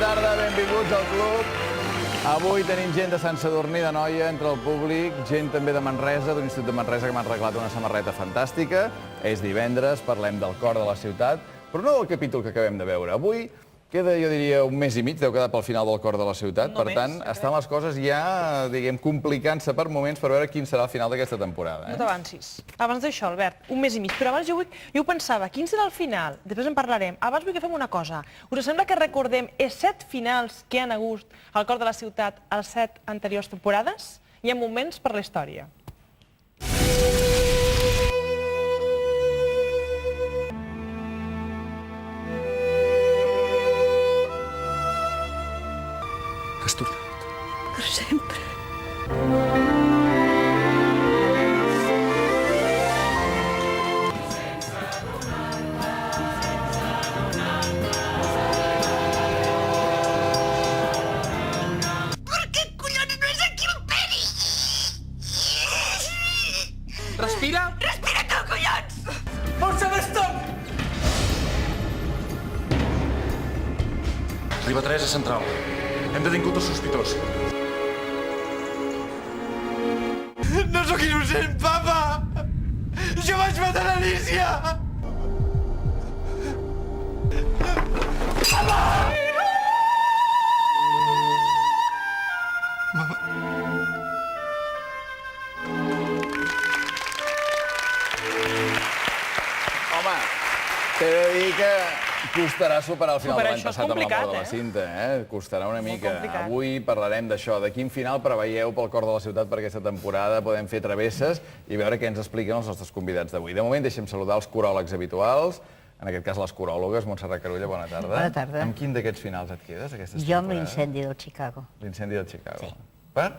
tarda, benvinguts al club. Avui tenim gent de Sant Sadurní d'Anoia entre el públic, gent també de Manresa, d'un institut de Manresa que m'han regalat una samarreta fantàstica. És divendres, parlem del cor de la ciutat, però no del capítol que acabem de veure. Avui queda, jo diria, un mes i mig, deu quedar pel final del cor de la ciutat. Per tant, estan les coses ja, diguem, complicant-se per moments per veure quin serà el final d'aquesta temporada. No t'avancis. Abans d'això, Albert, un mes i mig. Però abans jo ho pensava, quin serà el final? Després en parlarem. Abans vull que fem una cosa. Us sembla que recordem els 7 finals que han hagut al cor de la ciutat a les 7 anteriors temporades? Hi ha moments per la història. Has tornat. Per sempre. Per què collons no és aquí el Peri? Respira. Respira tu, collons! Força d'estop! Arriba 3 a Central. Hem detingut el sospitós. No sóc innocent, papa! Jo vaig matar l'Alícia! Home, t'he de dir que costarà superar el final de l'any Això és passat amb la mort complicat, de la Cinta, eh? Costarà una mica. complicat. Avui parlarem d'això, de quin final preveieu pel cor de la ciutat per aquesta temporada. Podem fer travesses i veure què ens expliquen els nostres convidats d'avui. De moment, deixem saludar els coròlegs habituals, en aquest cas les coròlogues. Montserrat Carulla, bona tarda. Bona tarda. Amb quin d'aquests finals et quedes, aquestes Jo amb temporades? l'incendi del Chicago. L'incendi de Chicago. Sí. Per?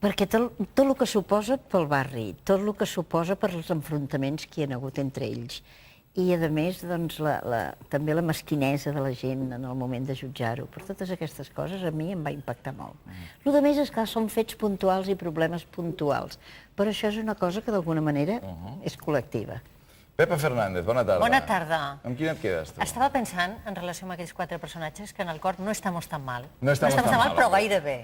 Perquè tot el que suposa pel barri, tot el que suposa per els enfrontaments que hi ha hagut entre ells. I, a més, doncs, també la mesquinesa de la gent en el moment de jutjar-ho. Per totes aquestes coses, a mi em va impactar molt. El que més és que són fets puntuals i problemes puntuals. Però això és una cosa que, d'alguna manera, és col·lectiva. Pepa Fernández, bona tarda. Bona tarda. Amb quin et quedes, tu? Estava pensant, en relació amb aquells 4 personatges, que en el cor no estamos tan mal. No estamos tan mal, però ok. gairebé.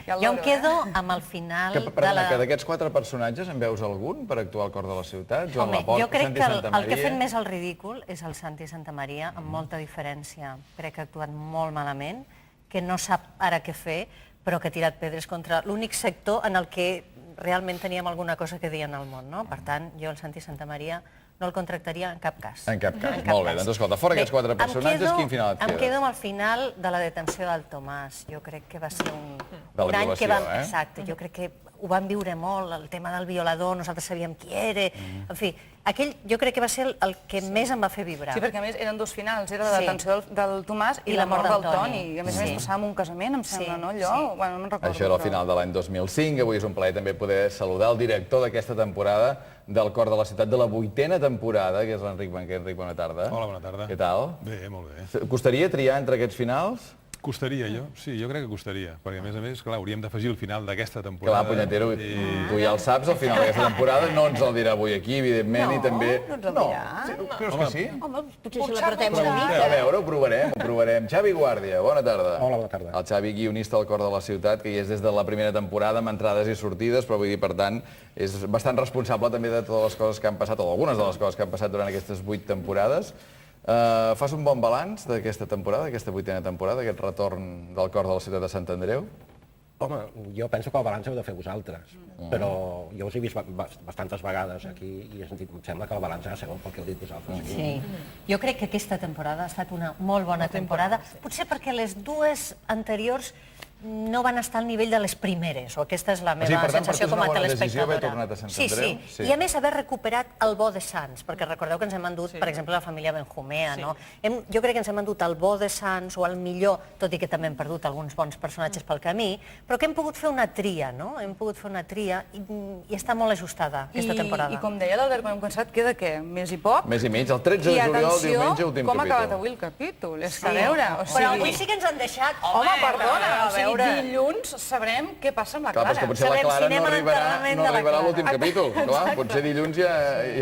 Jo em quedo amb el final de Perdona, la... que d'aquests 4 personatges en veus algun per actuar al cor de la ciutat? Joan Home, Laporta, jo crec Santi que Santamaria? el que ha fet més el ridícul és el Santi Santamaria, amb molta diferència. Crec que ha actuat molt malament, que no sap ara què fer, però que ha tirat pedres contra l'únic sector en el que realment teníem alguna cosa que dir en el món, no? Per tant, jo el Santi Santamaria no el contractaria en cap cas. En cap cas. Molt bé, doncs escolta, fora aquests 4 personatges, quin final et quedes? Em quedo amb el final de la detenció del Tomàs. Jo crec que va ser un any que violació, vam... eh? Exacte, jo crec que ho vam viure molt, el tema del violador, nosaltres sabíem qui era... En fi, aquell jo crec que va ser el que més em va fer vibrar. Sí, perquè a més eren 2 finals, era la detenció del Tomàs i la mort del Toni. I a més passava amb un casament, em sembla, no? Allò, bueno, no me'n recordo. Això era el final de l'any 2005, avui és un plaer també poder saludar el director d'aquesta temporada del cor de la ciutat, de la 8ª temporada, que és l'Enric Banquer. Enric, bona tarda. Hola, bona tarda. Què tal? Bé, molt bé. Costaria triar entre aquests finals? Costaria, jo? Sí, jo crec que costaria, perquè a més, clar, hauríem d'afegir el final d'aquesta Clar, temporada. punyetero, tu ja el saps, al final d'aquesta temporada no ens el dirà avui aquí, evidentment, i també... No ens el dirà. Creus que sí? Home, potser si l'apretem una mica. A veure, ho provarem. Xavi Guàrdia, bona tarda. Hola, bona tarda. El Xavi, guionista del cor de la ciutat, que hi és des de la primera temporada, amb entrades i sortides, però vull dir, per tant, és bastant responsable també de totes les coses que han passat, o d'algunes de les coses que han passat durant aquestes 8 temporades. Fas un bon balanç d'aquesta temporada, d'aquesta 8ª temporada, aquest retorn del cor de la ciutat de Sant Andreu? Home, jo penso que el balanç heu de fer vosaltres, però jo us he vist bastantes vegades aquí i he sentit, em sembla que el balanç ha de ser bon pel que heu dit vosaltres aquí. Sí, jo crec que aquesta temporada ha estat una molt bona temporada, potser perquè les 2 anteriors no van estar al nivell de les primeres, o aquesta és la meva sensació com a telespectadora. Per tant, per tu és una bona decisió haver tornat a Sant Andreu? Sí. I a més haver recuperat el bo de Sants, perquè recordeu que ens hem endut, per exemple, la família Benjumea, no? Jo crec que ens hem endut el bo de Sants o el millor, tot i que també hem perdut alguns bons personatges pel camí, però que hem pogut fer una tria, no? Hem pogut fer una tria i està molt ajustada aquesta temporada. I com deia l'Albert, quan hem cansat, queda què? Mes i poc? Mes i mig, el 13 de juliol, diumenge, últim capítol. Com ha acabat avui el capítol? És que a veure, o sigui... Però avui sí que ens han deixat... Home, perdona, o sigui, veure... dilluns sabrem què passa amb la Clar, però és Clara. que potser la Sabem Clara si anem no a arribarà l'enterrament de la a l'últim Clara. capítol. Clar, potser dilluns ja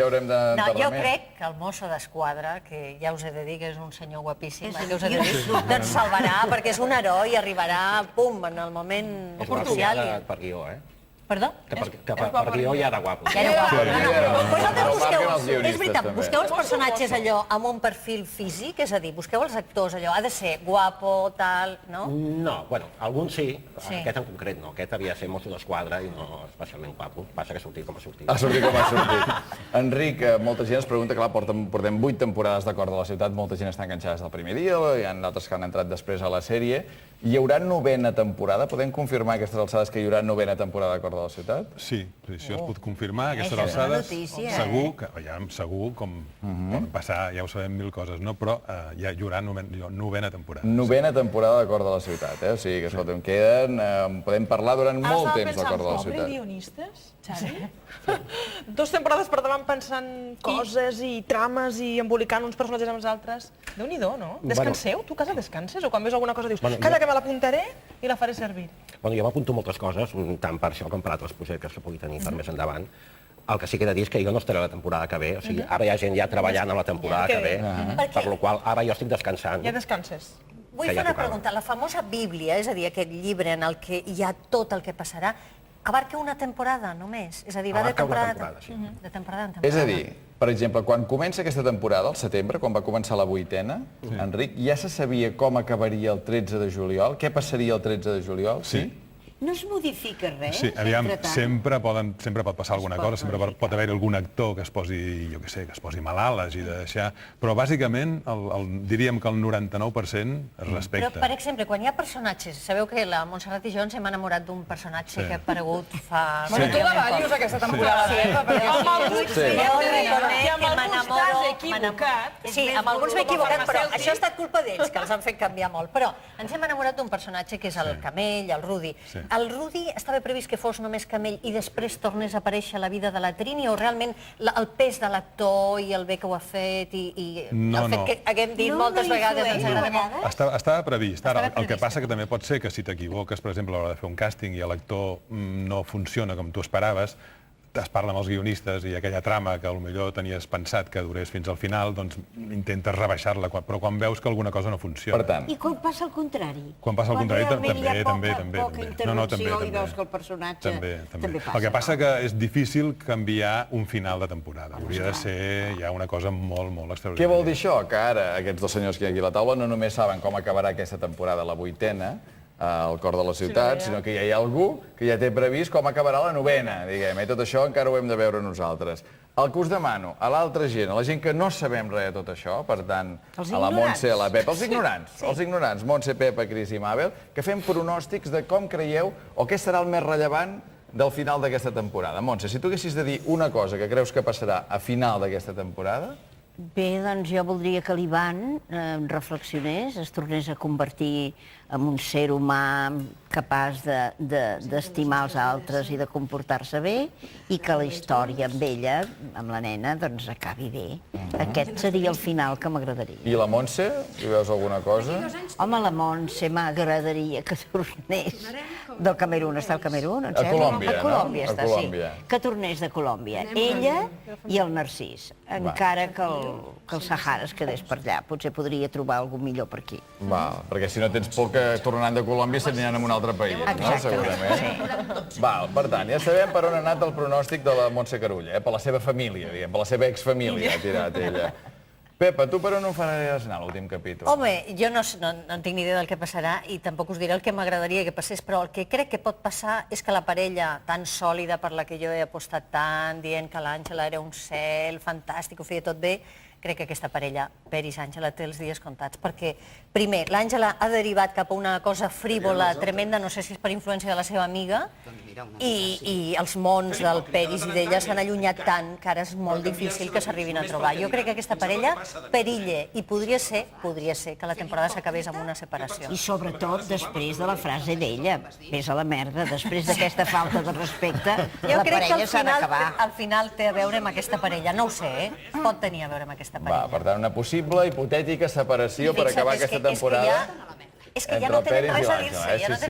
haurem No, jo d'enterrament. crec que el mosso d'esquadra, que ja us he de dir que és un senyor guapíssim, que us he de dir, doncs salvarà, perquè és un heroi, arribarà, pum, en el moment És guapo crucial. ja per guió, eh? Perdó? Que per guió ja era guapo. Ja era guapo. Sí, No, ja no, era. però vosaltres Ho marquen els busqueu, guionistes, és veritat, també. busqueu els personatges allò amb un perfil físic, és a dir, busqueu els actors allò, ha de ser guapo, tal, no? No, bueno, alguns sí, Sí. aquest en concret no. Aquest havia de ser mosso d'esquadra i no especialment guapo. Passa que ha sortit com ha sortit. Ha sortit com ha sortit. Enric, molta gent es pregunta, clar, portem 8 temporades d'Acord de la Ciutat, molta gent està enganxada des del primer dia, hi ha d'altres que han entrat després a la sèrie. Hi haurà 9a temporada? Podem confirmar a aquestes alçades que hi haurà 9a temporada d'Acord de la Ciutat? Sí, això es pot confirmar, a aquestes Això és una alçades. notícia, Segur, que ja segur, com poden passar, ja ho sabem, 1000 coses, no? Però ja hi haurà 9a temporada. 9a temporada d'Acord de la Ciutat, eh? O sigui que, escolta, queden... podem parlar durant molt temps d'Acord de la Pobre Ciutat. guionistes, Xavi. 2 temporades per davant pensant coses i trames i embolicant uns personatges amb els altres. Déu-n'hi-do, no? Descanseu? Tu a casa descanses? O quan veus alguna cosa dius, calla que me l'apuntaré i la faré servir. Bueno, jo m'apunto moltes coses, tant per això com per altres projectes que pugui tenir per més endavant. El que sí que he de dir és que jo no estaré la temporada que ve, o sigui, ara hi ha gent ja treballant a la temporada que ve, per la qual ara jo estic descansant. Ja descanses. Vull Que fer ja una tocava. pregunta. La famosa Bíblia, és a dir, aquest llibre en el que hi ha tot el que passarà, abarca una temporada només? És a dir, va de Abarca una temporada... temporada, sí. De temporada en temporada. És a dir, per exemple, quan comença aquesta temporada, al setembre, quan va començar la 8a, Enric, ja se sabia com acabaria el 13 de juliol? Què passaria el 13 de juliol? Sí. No es modifica res, Sí, aviam, entretant? sempre pot passar alguna cosa, sempre pot haver algun actor que es posi, jo què sé, que es posi malalt, hagi de deixar... Però bàsicament, diríem que el 99% es Però, respecta. per exemple, quan hi ha personatges, sabeu que la Montserrat i jo ens hem enamorat d'un personatge que ha aparegut fa... Bueno, tu la ballos aquesta temporada, perquè Amb alguns Sí. Jo reconec que amb que alguns m'enamoro... t'has equivocat. Sí, amb alguns m'he equivocat, però això ha estat culpa d'ells, que els han fet canviar molt. Però ens hem enamorat d'un personatge que és el Camell, el Rudi. Sí. El Rudi estava previst que fos només Camell i després tornés a aparèixer a la vida de la Trini, o realment el pes de l'actor i el bé que ho ha fet i No, el fet no. que haguem dit moltes vegades ens agrada molt. Estava previst. Ara, Estava el que previst. passa que també pot ser que si t'equivoques, per exemple, a l'hora de fer un càsting i l'actor no funciona com tu esperaves, es parla amb els guionistes i aquella trama que potser tenies pensat que durés fins al final, doncs intentes rebaixar-la, però quan veus que alguna cosa no funciona. Per tant, I quan passa el contrari? Quan passa el contrari, realment hi ha també. poca intervenció i veus que el personatge També. passa. El que passa que és difícil canviar un final de temporada. Hauria de ser ja una cosa molt, molt extraordinària. què vol dir això? Que ara aquests dos senyors que hi ha aquí a la taula no només saben com acabarà aquesta temporada, la 8a, al cor de la ciutat, sinó que ja hi ha algú que ja té previst com acabarà la 9a, diguem, i tot això encara ho hem de veure nosaltres. El que us demano a l'altra gent, a la gent que no sabem res de tot això, per tant, Els a la ignorants. Montse, a la Pepa, els ignorants, Montse, Pepa, Cris i Mabel, que fem pronòstics de com creieu o què serà el més rellevant del final d'aquesta temporada. Montse, si tu haguessis de dir una cosa que creus que passarà a final d'aquesta temporada... Bé, doncs jo voldria que l'Ivan reflexionés, es tornés a convertir en un ser humà capaç d'estimar els altres i de comportar-se bé, i que la història amb ella, amb la nena, doncs acabi bé. Aquest seria el final que m'agradaria. I la Montse, si veus alguna cosa? Home, la Montse m'agradaria que tornés del Camerún. Està al Camerún? A Colòmbia, A Colòmbia no? està, A Colòmbia. sí. Que tornés de Colòmbia. Ella i el Narcís. Encara que el Sahara es quedés per allà. Potser podria trobar algú millor per aquí. Val, perquè si no tens por que tornant de Colòmbia s'aniran a un altre país, no? Exacte. Segurament. Val, per tant, ja sabem per on ha anat el pronòstic de la Montse Carulla, per la seva família, diguem, per la seva exfamília ha tirat ella. Pepa, tu per on ho faràs anar l'últim capítol? Home, jo no tinc ni idea del que passarà i tampoc us diré el que m'agradaria que passés, però el que crec que pot passar és que la parella tan sòlida per la que jo he apostat tant, dient que l'Àngela era un cel fantàstic, ho feia tot bé, crec que aquesta parella, Peris Àngela, té els dies comptats, perquè, primer, l'Àngela ha derivat cap a una cosa frívola, tremenda, no sé si és per influència de la seva amiga, i els mons del Peris i d'ella s'han allunyat tant que ara és molt difícil que s'arribin a trobar. Jo crec que aquesta parella perilla, i podria ser que la temporada s'acabés amb una separació. I sobretot després de la frase d'ella, vés a la merda, després d'aquesta falta de respecte, Jo la crec que parella s'ha d'acabar. al final té a veure amb aquesta parella. No ho sé, Pot tenir a veure amb aquesta Va, parella. per tant, una possible hipotètica separació per Fixa't, acabar és que- aquesta temporada És que ja entre no el tenen Peris i res a l'Àngela, dir-se, ja no sí, sí.